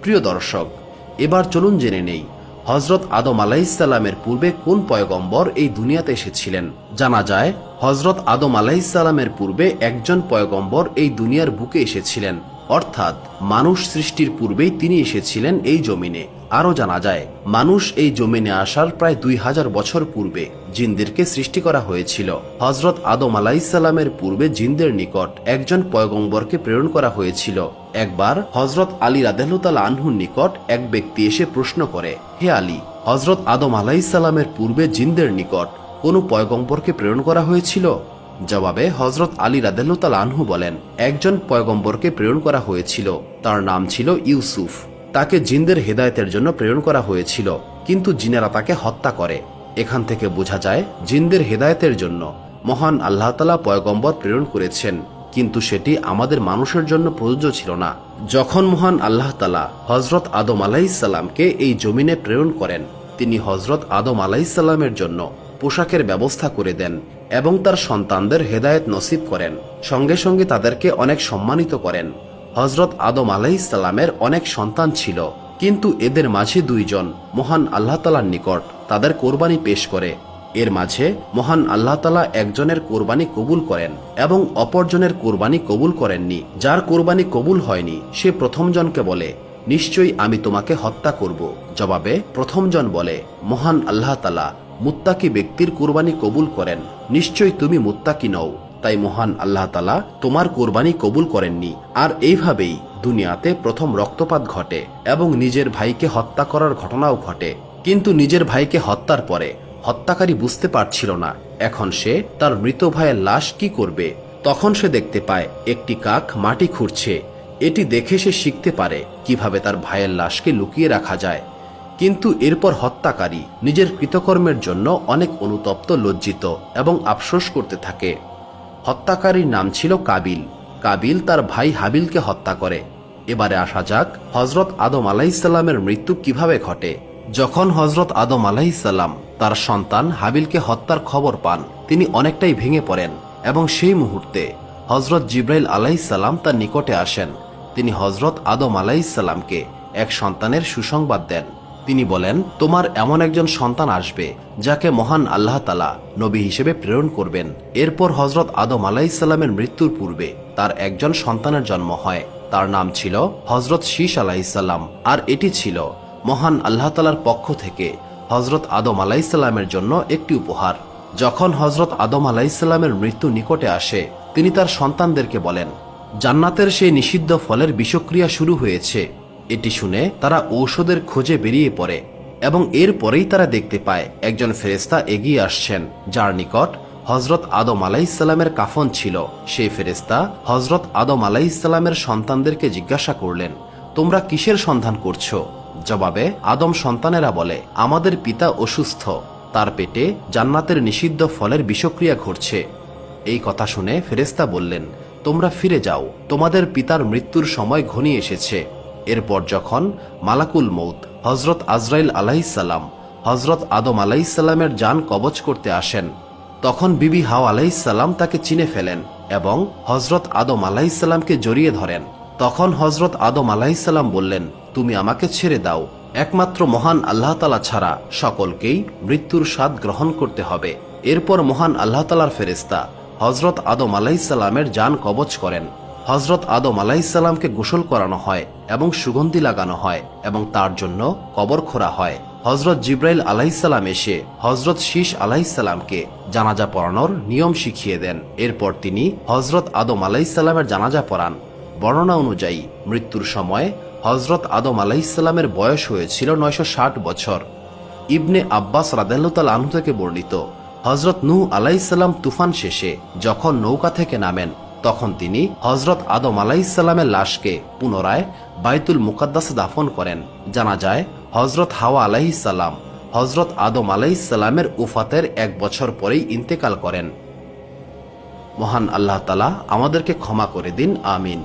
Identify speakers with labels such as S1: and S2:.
S1: প্রিয় দর্শক, এবার চলুন জেনে নেই হজরত আদম আলাইহিসসালামের পূর্বে কোন পয়গম্বর এই দুনিয়াতে এসেছিলেন। জানা যায় হজরত আদম আলাইহিসসালামের পূর্বে একজন পয়গম্বর এই দুনিয়ার বুকে এসেছিলেন, অর্থাৎ মানুষ সৃষ্টির পূর্বেই তিনি এসেছিলেন এই জমিনে। আরও জানা যায় মানুষ এই জমিনে আসার প্রায় 2000 বছর পূর্বে জিনদেরকে সৃষ্টি করা হয়েছিল। হজরত আদম আলাইহিসসালামের পূর্বে জিনদের নিকট একজন পয়গম্বরকে প্রেরণ করা হয়েছিল। একবার হজরত আলী রাদিয়াল্লাহু তাআলা আনহুর নিকট এক ব্যক্তি এসে প্রশ্ন করে, হে আলী, হজরত আদম আলাইহিসসালামের পূর্বে জিনদের নিকট কোনো পয়গম্বরকে প্রেরণ করা হয়েছিল? জবাবে হজরত আলী রাদিয়াল্লাহু তাআলা আনহু বলেন, একজন পয়গম্বরকে প্রেরণ করা হয়েছিল, তার নাম ছিল ইউসুফ। তাকে জিনদের হেদায়েতের জন্য প্রেরণ করা হয়েছিল, কিন্তু জিনেরা তাকে হত্যা করে। এখান থেকে বোঝা যায় জিনদের হেদায়েতের জন্য মহান আল্লাহ তাআলা পয়গম্বর প্রেরণ করেছেন, কিন্তু সেটি আমাদের মানুষের জন্য প্রযোজ্য ছিল না। যখন মহান আল্লাহ তাআলা হজরত আদম আলাইহিসসালামকে এই জমিনে প্রেরণ করেন, তিনি হজরত আদম আলাইহিসসালামের জন্য পোশাকের ব্যবস্থা করে দেন এবং তার সন্তানদের হেদায়েত নসিব করেন। সঙ্গে সঙ্গে তাদেরকে অনেক সম্মানিত করেন। হজরত আদম আলাইহিসসালামের অনেক সন্তান ছিল, কিন্তু এদের মাঝে 2 জন মহান আল্লাহ তাআলার নিকট তাদের কোরবানি পেশ করে। এর মাঝে মহান আল্লাহ তাআলা একজনের কোরবানি কবুল করেন এবং অপরজনের কোরবানি কবুল করেননি। যার কোরবানি কবুল হয়নি সে প্রথম জনকে বলে, নিশ্চয়ই আমি তোমাকে হত্যা করব। জবাবে প্রথম জন বলে, মহান আল্লাহ তাআলা মুত্তাকি ব্যক্তির কোরবানি কবুল করেন, নিশ্চয়ই তুমি মুত্তাকি নও, তাই মহান আল্লাহ তাআলা তোমার কোরবানি কবুল করেননি। আর এইভাবেই দুনিয়াতে প্রথম রক্তপাত ঘটে এবং নিজের ভাইকে হত্যা করার ঘটনাও ঘটে। কিন্তু নিজের ভাইকে হত্যার পরে হত্যাকারী বুঝতে পারছিল না এখন সে তার মৃত ভাইয়ের লাশ কি করবে। তখন সে দেখতে পায় একটি কাক মাটি খুঁড়ছে। এটি দেখে সে শিখতে পারে কিভাবে তার ভাইয়ের লাশকে লুকিয়ে রাখা যায়। কিন্তু এরপর হত্যাকারী নিজের কৃতকর্মের জন্য অনেক অনুতপ্ত, লজ্জিত এবং আফসোস করতে থাকে। হত্যাকারীর নাম ছিল কাবিল। কাবিল তার ভাই হাবিলকে হত্যা করে। এবারে আসা যাক হজরত আদম আলাইহিসসালামের মৃত্যু কিভাবে ঘটে। যখন হজরত আদম আলাইহিসসালাম তার সন্তান হাবিলকে হত্যার খবর পান, তিনি অনেকটাই ভেঙে পড়েন এবং সেই মুহূর্তে হজরত জিব্রাইল আলাইহিসসালাম তার নিকটে আসেন। তিনি হজরত আদম আলাইহিসসালামকে এক সন্তানের সুসংবাদ দেন। তিনি বলেন, তোমার এমন একজন সন্তান আসবে যাকে মহান আল্লাহ তাআলা নবী হিসেবে প্রেরণ করবেন। এরপর হজরত আদম আলাইহিসসালামের মৃত্যুর পূর্বে তার একজন সন্তানের জন্ম হয়। তার নাম ছিল হজরত শীস আলাইহিসসালাম। আর এটি ছিল মহান আল্লাহ তাআলার পক্ষ থেকে হজরত আদম আলাইহিসসালামের জন্য একটি উপহার। যখন হজরত আদম আলাইহিসসালামের মৃত্যু নিকটে আসে, তিনি তার সন্তানদেরকে বলেন, জান্নাতের সেই নিষিদ্ধ ফলের বিষক্রিয়া শুরু হয়েছে। এটি শুনে তারা ঔষধের খোঁজে বেরিয়ে পড়ে এবং এরপরেই তারা দেখতে পায় একজন ফেরেশতা এগিয়ে আসছেন, যার নিকট হজরত আদম আলাইহিসসালামের কাফন ছিল। সেই ফেরেশতা হজরত আদম আলাইহিসসালামের সন্তানদেরকে জিজ্ঞাসা করলেন, তোমরা কিসের সন্ধান করছো? জবাবে আদম সন্তানেরা বলে, আমাদের পিতা অসুস্থ, তার পেটে জান্নাতের নিষিদ্ধ ফলের বিষক্রিয়া ঘটছে। এই কথা শুনে ফেরেশতা বললেন, তোমরা ফিরে যাও, তোমাদের পিতার মৃত্যুর সময় ঘনিয়ে এসেছে। এরপর যখন মালাকুল মউত হজরত আজরাইল আলাইহিসসালাম হজরত আদম আলাইহিসসালামের জান কবজ করতে আসেন, তখন বিবি হাওয়া আলাইহিসসালাম তাকে চিনে ফেলেন এবং হজরত আদম আলাইহিসসালামকে জড়িয়ে ধরেন। তখন হজরত আদম আলাইহিসসালাম বললেন, তুমি আমাকে ছেড়ে দাও, একমাত্র মহান আল্লাহ তাআলা ছাড়া সকলকেই মৃত্যুর স্বাদ গ্রহণ করতে হবে। এরপর মহান আল্লাহ তাআলার ফেরেশতা হজরত আদম আলাইহিসসালামের জান কবজ করেন। হজরত আদম আলাইহিসসালামকে গোসল করানো হয় এবং সুগন্ধি লাগানো হয় এবং তার জন্য কবর খোঁড়া হয়। হজরত জিব্রাইল আলাইহিসসালাম এসে হজরত শীস আলাইহিসসালামকে জানাজা পড়ানোর নিয়ম শিখিয়ে দেন। এরপর তিনি হজরত আদম আলাইহিসসালামের জানাজা পড়ান। বর্ণনা অনুযায়ী মৃত্যুর সময় হজরত আদম আলাইহিসসালামের বয়স হয়েছিল 960 বছর। ইবনে আব্বাস রাদিয়াল্লাহু তাআলা আনহু থেকে বর্ণিত, হজরত নূহ আলাইহিসসালাম তুফান শেষে যখন নৌকা থেকে নামেন, তখন তিনি হজরত আদম আলাইহিসসালামের লাশকে পুনরায় বাইতুল মুকাদ্দাসে দাফন করেন। জানা যায় হজরত হাওয়া আলাইহিসসালাম হজরত আদম আলাইহিসসালামের উফাতের 1 বছর পরেই ইন্তেকাল করেন। মহান আল্লাহ তাআলা আমাদেরকে ক্ষমা করে দিন, আমিন।